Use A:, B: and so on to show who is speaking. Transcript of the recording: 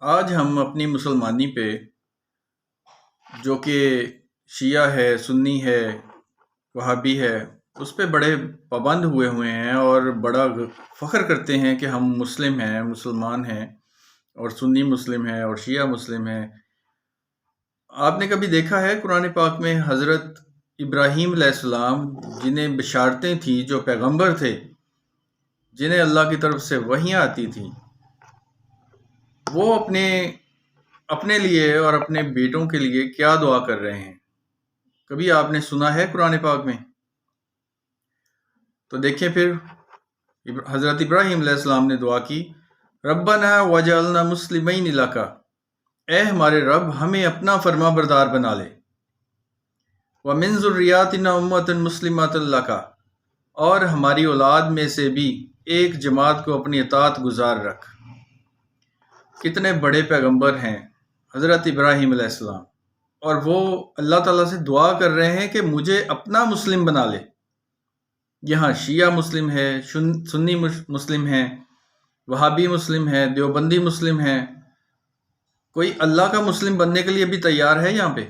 A: آج ہم اپنی مسلمانی پہ جو کہ شیعہ ہے، سنی ہے، وہابی ہے، اس پہ بڑے پابند ہوئے ہیں اور بڑا فخر کرتے ہیں کہ ہم مسلم ہیں، مسلمان ہیں، اور سنی مسلم ہیں اور شیعہ مسلم ہیں۔ آپ نے کبھی دیکھا ہے قرآن پاک میں حضرت ابراہیم علیہ السلام جنہیں بشارتیں تھیں، جو پیغمبر تھے، جنہیں اللہ کی طرف سے وحیاں آتی تھیں، وہ اپنے لیے اور اپنے بیٹوں کے لیے کیا دعا کر رہے ہیں؟ کبھی آپ نے سنا ہے قرآن پاک میں؟ تو دیکھیں پھر حضرت ابراہیم علیہ السلام نے دعا کی، ربنا وجعلنا مسلمین لک، اے ہمارے رب ہمیں اپنا فرما بردار بنا لے، ومن ذریاتنا امۃ مسلمۃ لک، اور ہماری اولاد میں سے بھی ایک جماعت کو اپنی اطاعت گزار رکھ۔ کتنے بڑے پیغمبر ہیں حضرت ابراہیم علیہ السلام، اور وہ اللہ تعالیٰ سے دعا کر رہے ہیں کہ مجھے اپنا مسلم بنا لے۔ یہاں شیعہ مسلم ہے، سنی مسلم ہیں، وہابی مسلم ہے، دیوبندی مسلم ہیں، کوئی اللہ کا مسلم بننے کے لیے بھی تیار ہے یہاں پہ؟